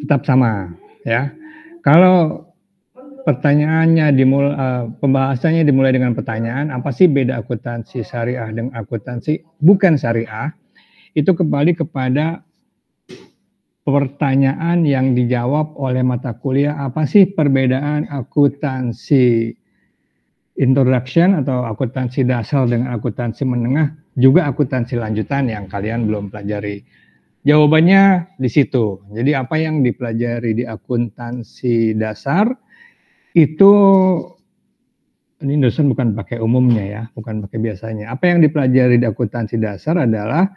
tetap sama ya. Kalau pertanyaannya pembahasannya dimulai dengan pertanyaan, apa sih beda akuntansi syariah dengan akuntansi bukan syariah? Itu kembali kepada pertanyaan yang dijawab oleh mata kuliah, apa sih perbedaan akuntansi introduction atau akuntansi dasar dengan akuntansi menengah, juga akuntansi lanjutan yang kalian belum pelajari. Jawabannya di situ. Jadi apa yang dipelajari di akuntansi dasar itu, ini dosen bukan pakai umumnya ya, bukan pakai biasanya. Apa yang dipelajari di akuntansi dasar adalah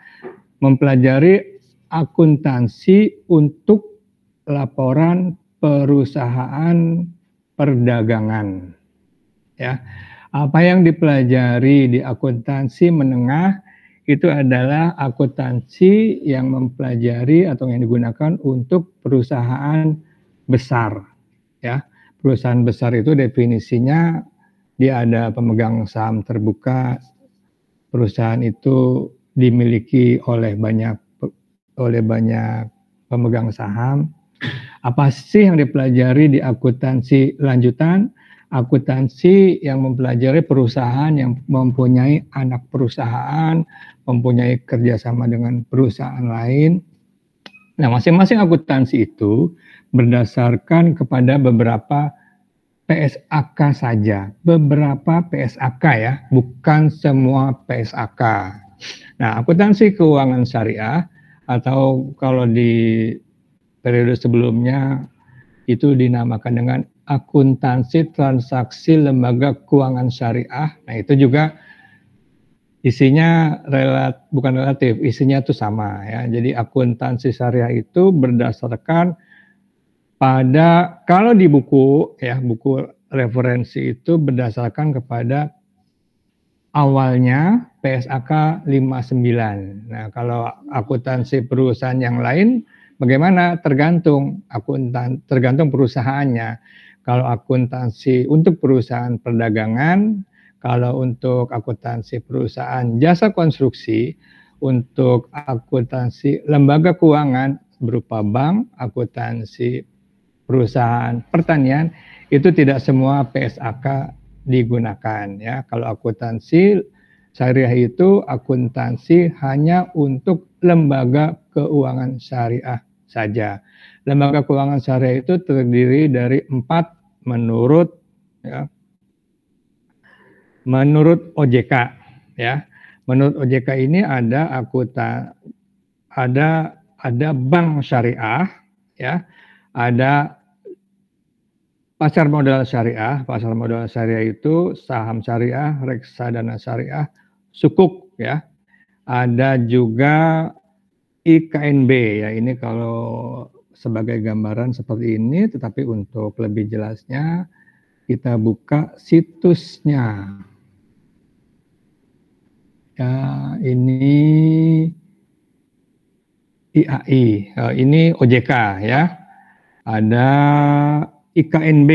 mempelajari akuntansi untuk laporan perusahaan perdagangan. Ya, apa yang dipelajari di akuntansi menengah itu adalah akuntansi yang mempelajari atau yang digunakan untuk perusahaan besar. Ya, perusahaan besar itu definisinya dia ada pemegang saham terbuka, perusahaan itu dimiliki oleh banyak pemegang saham. Apa sih yang dipelajari di akuntansi lanjutan? Akuntansi yang mempelajari perusahaan yang mempunyai anak perusahaan, mempunyai kerjasama dengan perusahaan lain. Nah, masing-masing akuntansi itu berdasarkan kepada beberapa PSAK saja, beberapa PSAK ya, bukan semua PSAK. Nah, akuntansi keuangan syariah atau kalau di periode sebelumnya itu dinamakan dengan akuntansi transaksi lembaga keuangan syariah. Nah, itu juga isinya bukan relatif, isinya itu sama ya. Jadi akuntansi syariah itu berdasarkan pada, kalau di buku ya, buku referensi itu berdasarkan kepada awalnya PSAK 59. Nah, kalau akuntansi perusahaan yang lain bagaimana? Tergantung perusahaannya. Kalau akuntansi untuk perusahaan perdagangan, kalau untuk akuntansi perusahaan jasa konstruksi, untuk akuntansi lembaga keuangan berupa bank, akuntansi perusahaan pertanian, itu tidak semua PSAK digunakan ya. Kalau akuntansi syariah itu akuntansi hanya untuk lembaga keuangan syariah saja. Lembaga keuangan syariah itu terdiri dari 4 menurut OJK ya. Menurut OJK ini ada ada bank syariah ya, ada pasar modal syariah. Pasar modal syariah itu saham syariah, reksadana syariah, sukuk ya. Ada juga IKNB ya, ini kalau sebagai gambaran seperti ini, tetapi untuk lebih jelasnya kita buka situsnya. Ya, ini IAI, ini OJK ya. Ada IKNB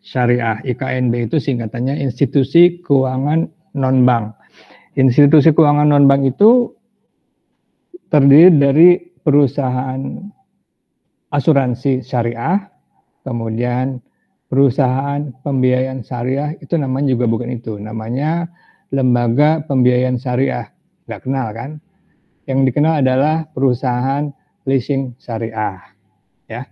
syariah. IKNB itu singkatannya Institusi Keuangan Non-Bank. Institusi keuangan non-bank itu terdiri dari perusahaan asuransi syariah, kemudian perusahaan pembiayaan syariah, itu namanya juga bukan itu, namanya lembaga pembiayaan syariah. Nggak kenal kan? Yang dikenal adalah perusahaan leasing syariah. Ya,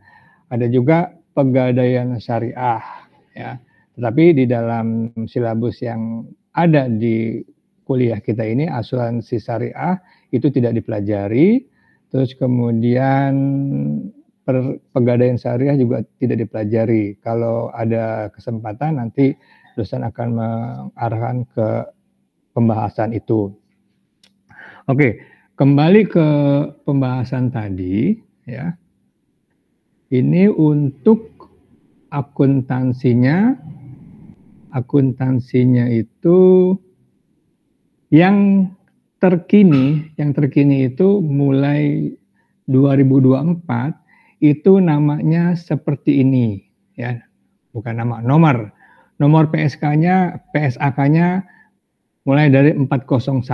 ada juga pegadaian syariah. Ya, tetapi di dalam silabus yang ada di kuliah kita ini, asuransi syariah itu tidak dipelajari. Terus kemudian pegadaian syariah juga tidak dipelajari. Kalau ada kesempatan nanti dosen akan mengarahkan ke pembahasan itu. Oke, kembali ke pembahasan tadi ya. Ini untuk akuntansinya itu yang terkini itu mulai 2024 itu namanya seperti ini ya, bukan nomor PSAK-nya mulai dari 401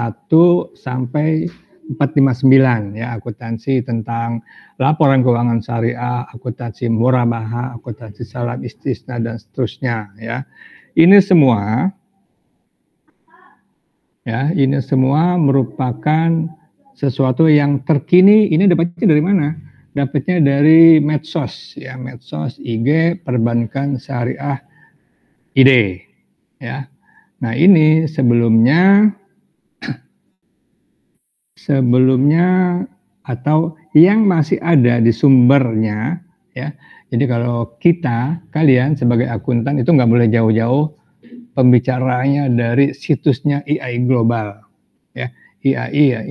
sampai 459 ya, akuntansi tentang laporan keuangan syariah, akuntansi murabahah, akuntansi salam istisna dan seterusnya ya. Ini semua ya, ini semua merupakan sesuatu yang terkini. Ini dapatnya dari mana? Dapatnya dari medsos ya, medsos, IG, perbankan syariah, ID ya. Nah, ini sebelumnya atau yang masih ada di sumbernya ya. Jadi kalau kalian sebagai akuntan itu nggak boleh jauh-jauh pembicaranya dari situsnya IAI Global ya. IAI ya,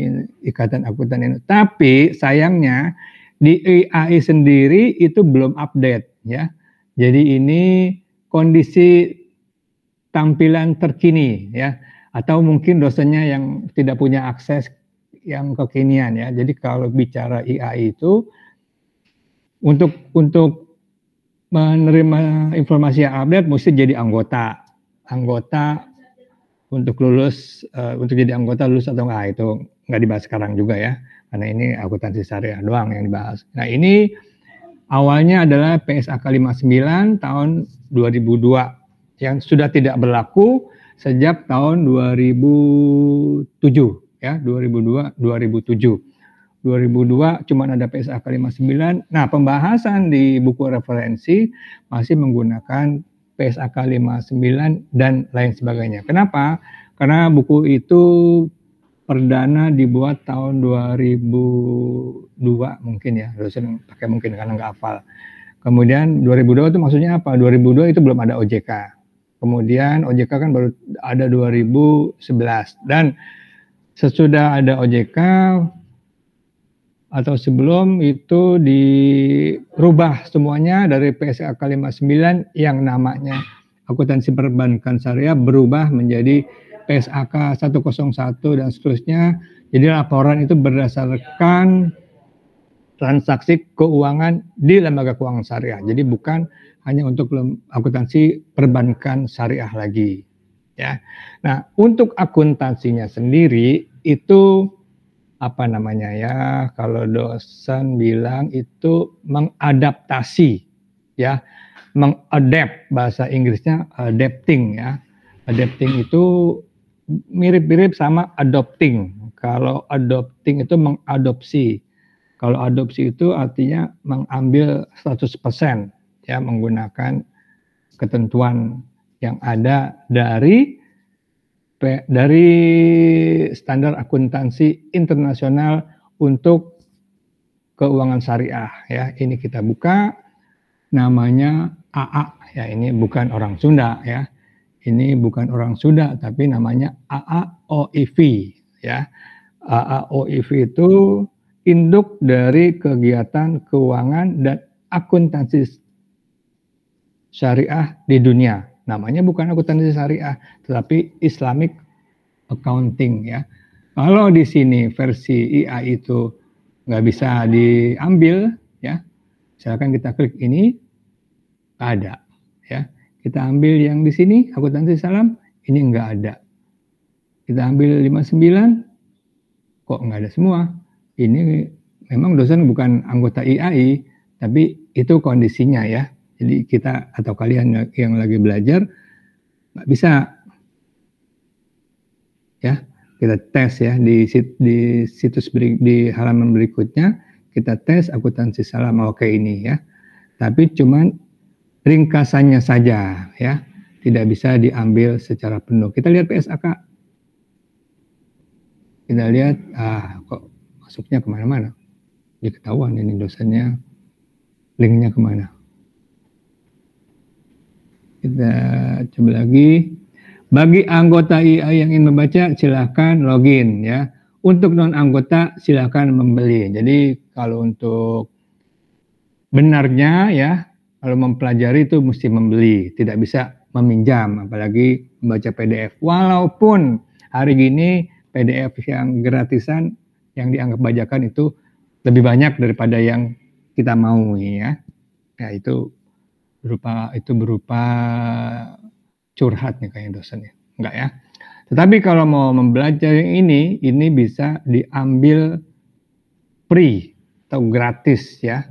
Ikatan Akuntan Indonesia. Tapi sayangnya di IAI sendiri itu belum update ya. Jadi ini kondisi tampilan terkini ya, atau mungkin dosennya yang tidak punya akses yang kekinian ya. Jadi kalau bicara IAI itu untuk menerima informasi yang update mesti jadi anggota untuk lulus, untuk jadi anggota lulus atau enggak itu nggak dibahas sekarang juga ya, karena ini akuntansi syariah doang yang dibahas. Nah, ini awalnya adalah PSAK 59 tahun 2002 yang sudah tidak berlaku sejak tahun 2007 ya, 2002 cuma ada PSAK 59. Nah, pembahasan di buku referensi masih menggunakan PSAK 59 dan lain sebagainya. Kenapa? Karena buku itu perdana dibuat tahun 2002 mungkin ya, dosen pakai mungkin karena nggak hafal. Kemudian 2002 itu maksudnya apa? 2002 itu belum ada OJK. Kemudian OJK kan baru ada 2011 dan sesudah ada OJK atau sebelum itu dirubah semuanya dari PSAK 59 yang namanya akuntansi perbankan syariah berubah menjadi PSAK 101 dan seterusnya. Jadi laporan itu berdasarkan transaksi keuangan di lembaga keuangan syariah. Jadi bukan hanya untuk akuntansi perbankan syariah lagi ya. Nah, untuk akuntansinya sendiri itu apa namanya ya, kalau dosen bilang itu mengadaptasi ya, mengadapt, bahasa Inggrisnya adapting ya. Adapting itu mirip-mirip sama adopting. Kalau adopting itu mengadopsi. Kalau adopsi itu artinya mengambil 100% ya, menggunakan ketentuan yang ada dari standar akuntansi internasional untuk keuangan syariah ya. Ini kita buka namanya AA ya, ini bukan orang Sunda ya. Ini bukan orang Sunda tapi namanya AAOIV ya. AAOIV itu induk dari kegiatan keuangan dan akuntansi syariah di dunia. Namanya bukan akuntansi syariah, tetapi Islamic Accounting ya. Kalau di sini versi IA itu nggak bisa diambil ya, silakan kita klik ini, ada ya. Kita ambil yang di sini akuntansi salam, ini nggak ada. Kita ambil 59, kok nggak ada semua. Ini memang dosen bukan anggota IAI, tapi itu kondisinya ya. Jadi kita atau kalian yang lagi belajar nggak bisa ya. Kita tes ya di situs di halaman berikutnya, kita tes akuntansi salam oke ini ya. Tapi cuman ringkasannya saja ya, tidak bisa diambil secara penuh. Kita lihat PSAK, kita lihat kok masuknya kemana-mana. Jadi ketahuan ini dosennya linknya kemana. Kita coba lagi. Bagi anggota IA yang ingin membaca silahkan login ya. Untuk non anggota silahkan membeli. Jadi kalau untuk benarnya ya, kalau mempelajari itu mesti membeli, tidak bisa meminjam, apalagi membaca PDF. Walaupun hari gini PDF yang gratisan yang dianggap bajakan itu lebih banyak daripada yang kita mau ya. Ya itu berupa curhat nih kayaknya dosennya. Enggak ya. Tetapi kalau mau mempelajari ini bisa diambil free atau gratis ya.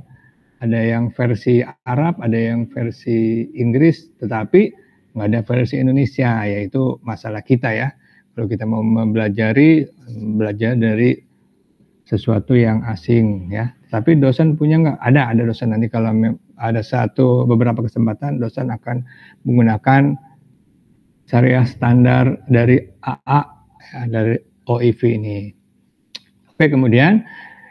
Ada yang versi Arab, ada yang versi Inggris, tetapi nggak ada versi Indonesia, yaitu masalah kita ya. Kalau kita mau mempelajari, belajar dari sesuatu yang asing ya. Tapi dosen punya nggak? Ada dosen. Nanti kalau ada beberapa kesempatan, dosen akan menggunakan syariah standar dari AA, ya, dari OIV ini. Oke, kemudian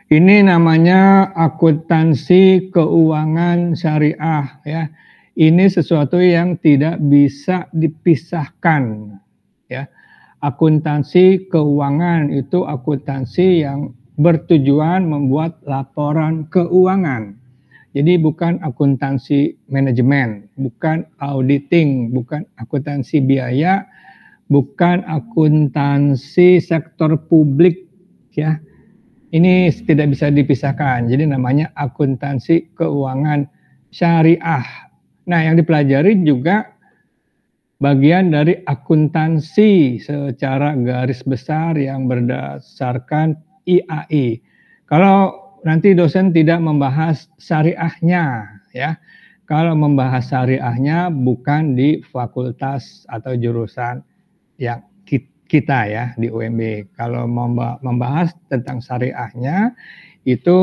ini namanya akuntansi keuangan syariah ya. Ini sesuatu yang tidak bisa dipisahkan ya. Akuntansi keuangan itu akuntansi yang bertujuan membuat laporan keuangan. Jadi bukan akuntansi manajemen, bukan auditing, bukan akuntansi biaya, bukan akuntansi sektor publik ya. Ini tidak bisa dipisahkan. Jadi namanya akuntansi keuangan syariah. Nah, yang dipelajari juga bagian dari akuntansi secara garis besar yang berdasarkan IAI. Kalau nanti dosen tidak membahas syariahnya ya. Kalau membahas syariahnya bukan di fakultas atau jurusan yang kita ya di UMB. Kalau membahas tentang syariahnya itu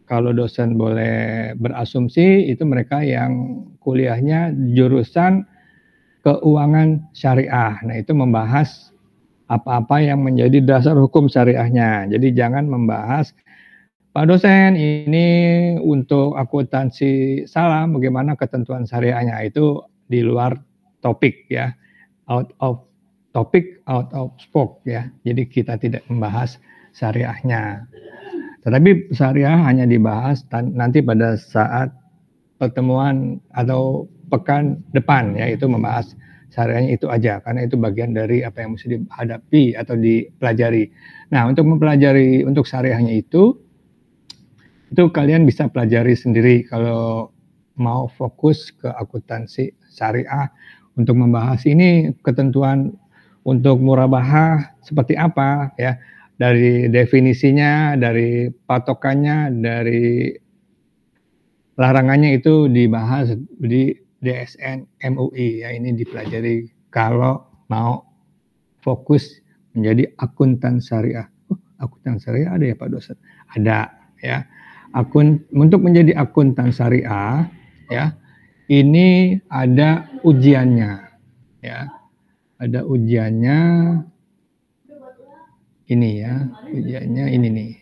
kalau dosen boleh berasumsi itu mereka yang kuliahnya jurusan keuangan syariah. Nah, itu membahas apa-apa yang menjadi dasar hukum syariahnya. Jadi jangan membahas Pak dosen ini untuk akuntansi salam bagaimana ketentuan syariahnya, itu di luar topik ya. Out of topic, out of scope ya. Jadi kita tidak membahas syariahnya. Tetapi syariah hanya dibahas nanti pada saat pertemuan atau pekan depan ya, itu membahas syariahnya itu aja, karena itu bagian dari apa yang mesti dihadapi atau dipelajari. Nah, untuk mempelajari untuk syariahnya itu kalian bisa pelajari sendiri kalau mau fokus ke akuntansi syariah. Untuk membahas ini ketentuan untuk murabahah seperti apa ya, dari definisinya, dari patokannya, dari larangannya itu dibahas di DSN MUI ya. Ini dipelajari kalau mau fokus menjadi akuntan syariah. Akuntan syariah ada ya Pak dosen? Ada ya. Untuk menjadi akuntan syariah ya, ini ada ujiannya ya. Ada ujiannya ini ya, ujiannya ini nih.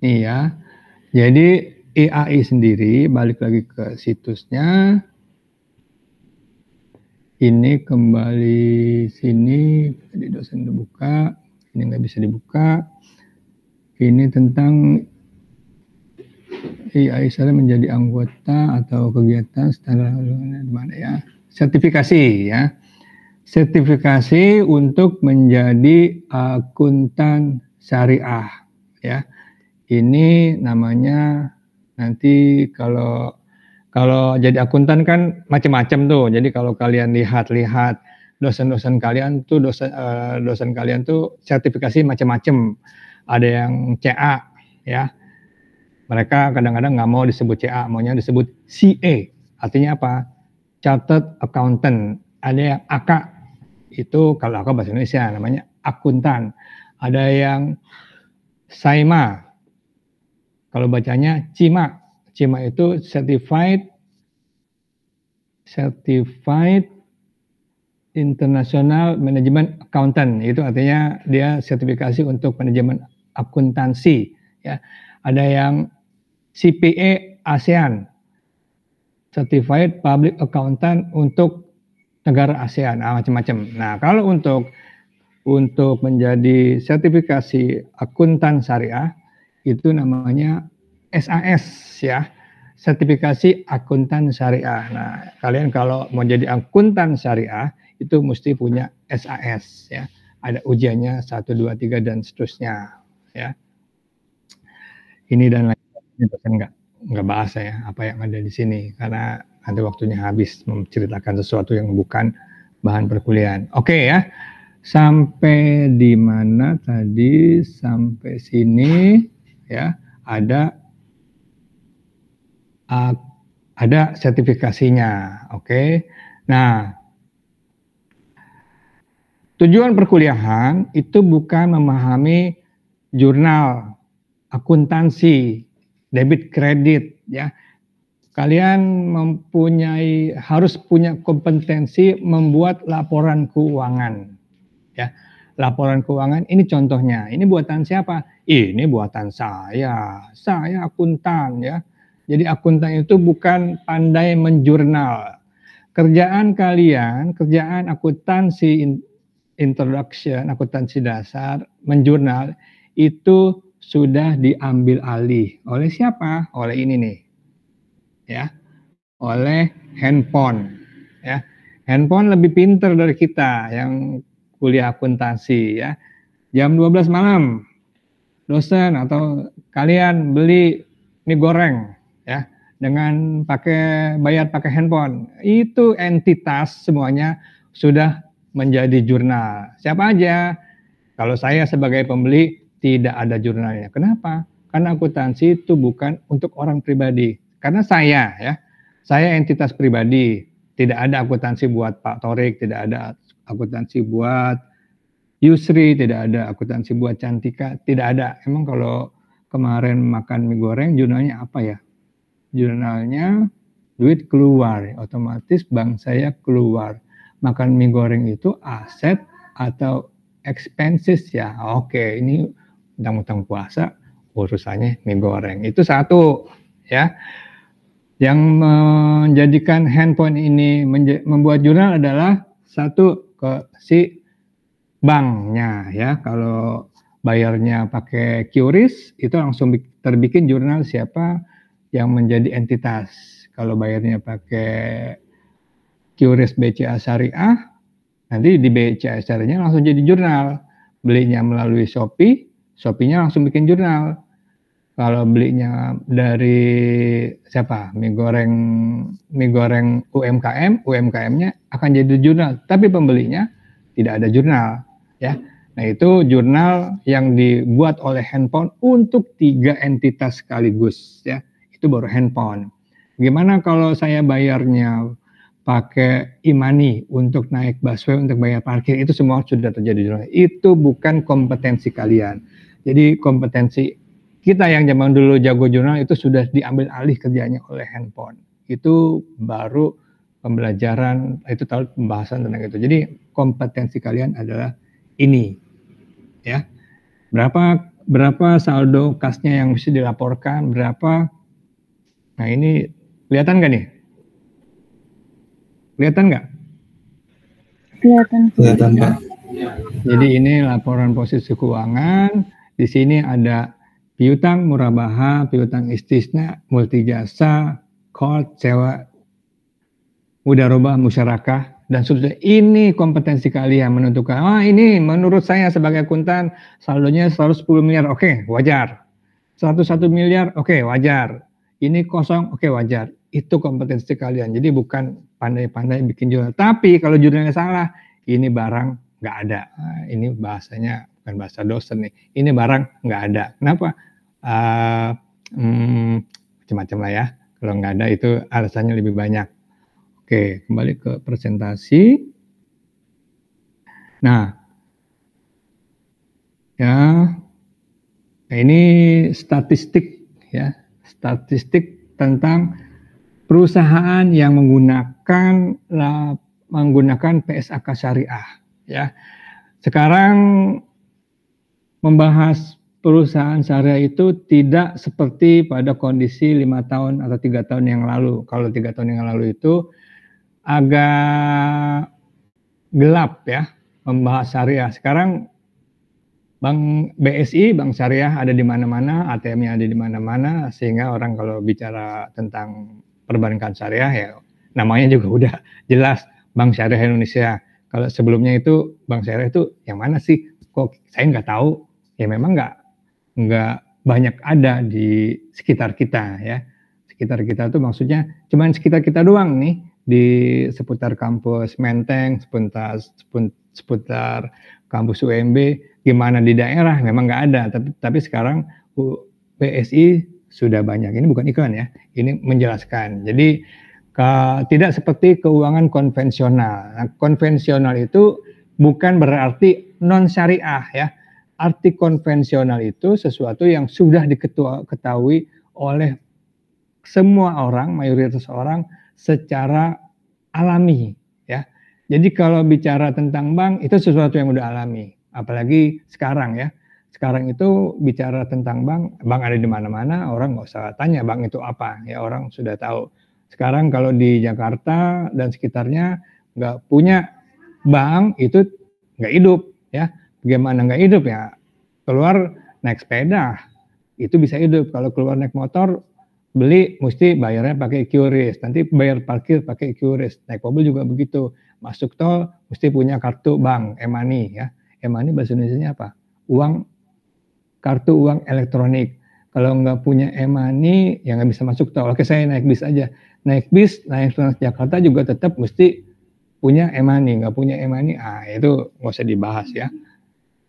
Nih ya. Jadi IAI sendiri, balik lagi ke situsnya. Ini kembali sini, di dosen dibuka, ini nggak bisa dibuka. Ini tentang IAI saya menjadi anggota atau kegiatan standar di mana ya? Sertifikasi ya. Sertifikasi untuk menjadi akuntan syariah ya. Ini namanya nanti kalau jadi akuntan kan macam-macam tuh. Jadi kalau kalian lihat dosen-dosen kalian tuh dosen kalian tuh sertifikasi macam-macam. Ada yang CA ya. Mereka kadang-kadang nggak mau disebut CA, maunya disebut CA. Artinya apa? Chartered Accountant. Ada yang AK, itu kalau aku bahasa Indonesia namanya akuntan. Ada yang SAIMA, kalau bacanya CIMA. CIMA itu Certified International Management Accountant. Itu artinya dia sertifikasi untuk manajemen akuntansi ya. Ada yang CPA ASEAN, Certified Public Accountant untuk negara ASEAN, macam-macam. Nah, kalau untuk menjadi sertifikasi akuntan syariah itu namanya SAS ya, sertifikasi akuntan syariah. Nah, kalian kalau mau jadi akuntan syariah itu mesti punya SAS ya. Ada ujiannya 1, 2, 3 dan seterusnya ya. Ini dan lain-lain dosen nggak bahas ya apa yang ada di sini, karena nanti waktunya habis menceritakan sesuatu yang bukan bahan perkuliahan. Oke ya. Sampai di mana tadi? Sampai sini ya. Ada sertifikasinya. Oke. Nah, tujuan perkuliahan itu bukan memahami jurnal, akuntansi, debit kredit ya. Kalian harus punya kompetensi membuat laporan keuangan ya. Laporan keuangan ini contohnya. Ini buatan siapa? Ini buatan saya. Saya akuntan ya. Jadi akuntan itu bukan pandai menjurnal. Kerjaan kalian, kerjaan akuntansi introduction, akuntansi dasar, menjurnal itu sudah diambil alih oleh siapa? Oleh ini nih. Ya, oleh handphone ya. Handphone lebih pinter dari kita yang kuliah akuntansi ya. Jam 12 malam dosen atau kalian beli mie goreng ya dengan bayar pakai handphone. Itu entitas semuanya sudah menjadi jurnal. Siapa aja? Kalau saya sebagai pembeli tidak ada jurnalnya. Kenapa? Karena akuntansi itu bukan untuk orang pribadi. Karena saya entitas pribadi, tidak ada akuntansi buat Pak Torik, tidak ada akuntansi buat Yusri, tidak ada akuntansi buat Cantika, tidak ada. Emang kalau kemarin makan mie goreng, jurnalnya apa ya? Jurnalnya duit keluar, otomatis bank saya keluar. Makan mie goreng itu aset atau expenses ya? Oke, ini utang-utang puasa, urusannya mie goreng. Itu satu ya. Yang menjadikan handphone ini membuat jurnal adalah satu ke si banknya ya. Kalau bayarnya pakai QRIS itu langsung terbikin jurnal siapa yang menjadi entitas. Kalau bayarnya pakai QRIS BCA Syariah, nanti di BCA Syariahnya langsung jadi jurnal. Belinya melalui Shopee, Shopee-nya langsung bikin jurnal. Kalau belinya dari siapa? Mie goreng UMKM, UMKM-nya akan jadi jurnal, tapi pembelinya tidak ada jurnal, ya. Nah, itu jurnal yang dibuat oleh handphone untuk 3 entitas sekaligus, ya. Itu baru handphone. Gimana kalau saya bayarnya pakai e-money untuk naik busway, untuk bayar parkir, itu semua sudah terjadi jurnal. Itu bukan kompetensi kalian. Jadi kompetensi kita yang zaman dulu jago jurnal itu sudah diambil alih kerjanya oleh handphone. Itu baru pembelajaran, itu tahu pembahasan tentang itu. Jadi kompetensi kalian adalah ini, ya. Berapa saldo kasnya yang mesti dilaporkan, berapa. Nah, ini kelihatan nggak nih? Kelihatan nggak? Kelihatan Pak. Jadi ini laporan posisi keuangan. Di sini ada piutang murabaha, piutang istisna, multijasa, qard, sewa, mudarobah, musyarakah, dan seterusnya. Ini kompetensi kalian menentukan, ini menurut saya sebagai akuntan saldonya 110 miliar, oke, wajar. 101 miliar, oke, wajar. Ini kosong, oke, wajar. Itu kompetensi kalian. Jadi bukan pandai-pandai bikin jurnal. Tapi kalau jurnalnya salah, ini barang nggak ada. Nah, ini bahasanya bukan bahasa dosen nih. Ini barang nggak ada. Kenapa? Macam-macam lah ya. Kalau nggak ada itu alasannya lebih banyak. Oke, kembali ke presentasi. Nah, ya, ini statistik ya, statistik tentang perusahaan yang menggunakan PSAK syariah ya. Sekarang membahas perusahaan syariah itu tidak seperti pada kondisi 5 tahun atau 3 tahun yang lalu. Kalau 3 tahun yang lalu itu agak gelap ya membahas syariah. Sekarang Bank BSI, Bank Syariah ada di mana-mana, ATM-nya ada di mana-mana, sehingga orang kalau bicara tentang perbankan syariah ya namanya juga udah jelas Bank Syariah Indonesia. Kalau sebelumnya itu Bank Syariah itu yang mana sih? Kok saya nggak tahu. Ya memang nggak banyak ada di sekitar kita ya. Sekitar kita tuh maksudnya cuman sekitar kita doang nih. di seputar kampus Menteng, seputar kampus UMB, gimana di daerah memang nggak ada, tapi sekarang PSI sudah banyak. Ini bukan iklan ya, ini menjelaskan. Jadi tidak seperti keuangan konvensional. Nah, konvensional itu bukan berarti non syariah ya. Arti konvensional itu sesuatu yang sudah diketahui oleh semua orang, mayoritas orang secara alami ya. Jadi kalau bicara tentang bank itu sesuatu yang udah alami, apalagi sekarang ya. Sekarang itu bicara tentang bank ada di mana-mana, orang nggak usah tanya bank itu apa, ya orang sudah tahu. Sekarang kalau di Jakarta dan sekitarnya nggak punya bank itu nggak hidup ya. Bagaimana nggak hidup ya? Keluar naik sepeda itu bisa hidup. Kalau keluar naik motor beli mesti bayarnya pakai QRIS, nanti bayar parkir pakai QRIS, naik mobil juga begitu, masuk tol mesti punya kartu bank, e-money ya. E-money bahasa Indonesianya apa? Kartu uang elektronik. Kalau nggak punya e-money ya nggak bisa masuk tol. Oke, saya naik bis aja, naik Transjakarta juga tetap mesti punya e-money. Nggak punya e-money, itu nggak usah dibahas ya.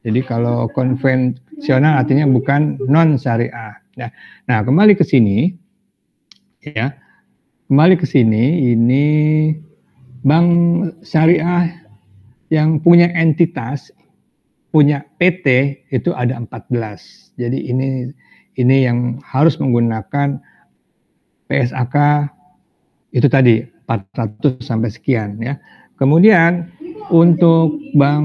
Jadi kalau konvensional artinya bukan non syariah. Nah, kembali ke sini ya. Kembali ke sini, ini bank syariah yang punya entitas, punya PT itu ada 14. Jadi ini yang harus menggunakan PSAK itu tadi 400 sampai sekian ya. Kemudian untuk bank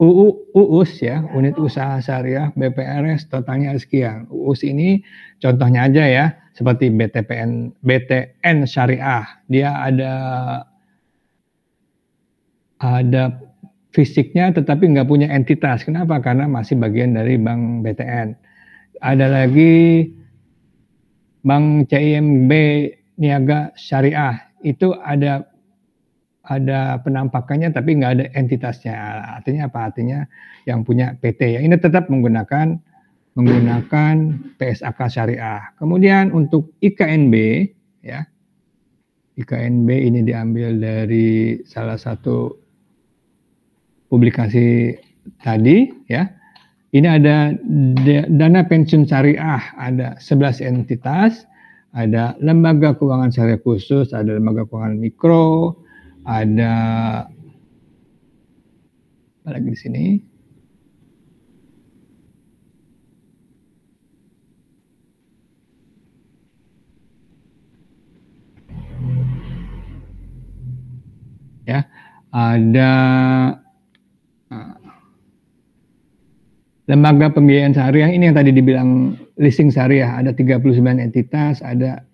UUS ya, unit usaha syariah BPRS totalnya sekian. UUS ini contohnya aja ya, seperti BTN syariah, dia ada fisiknya tetapi nggak punya entitas. Kenapa? Karena masih bagian dari bank BTN. Ada lagi bank CIMB Niaga Syariah, itu ada penampakannya tapi nggak ada entitasnya. Artinya apa? Artinya yang punya PT ya. Ini tetap menggunakan PSAK syariah. Kemudian untuk IKNB ya. IKNB ini diambil dari salah satu publikasi tadi ya. Ini ada dana pensiun syariah, ada 11 entitas, ada lembaga keuangan syariah khusus, ada lembaga keuangan mikro, ada apa lagi di sini? Ya, ada lembaga pembiayaan syariah, ini yang tadi dibilang leasing syariah, ada 39 entitas, ada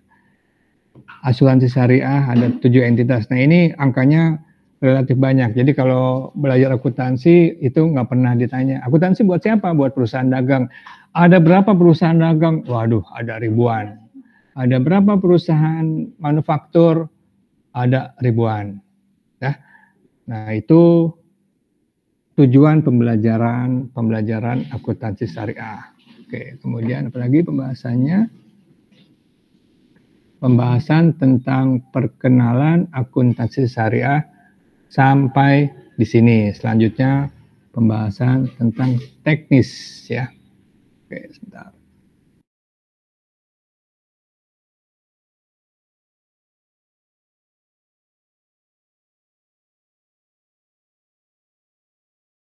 asuransi syariah, ada 7 entitas. Nah, ini angkanya relatif banyak. Jadi kalau belajar akuntansi itu nggak pernah ditanya, akuntansi buat siapa? Buat perusahaan dagang. Ada berapa perusahaan dagang? Waduh, ada ribuan. Ada berapa perusahaan manufaktur? Ada ribuan. Ya. Nah, itu tujuan pembelajaran akuntansi syariah. Oke, kemudian apalagi pembahasannya? Pembahasan tentang perkenalan akuntansi syariah sampai di sini. Selanjutnya pembahasan tentang teknis ya. Oke, sebentar.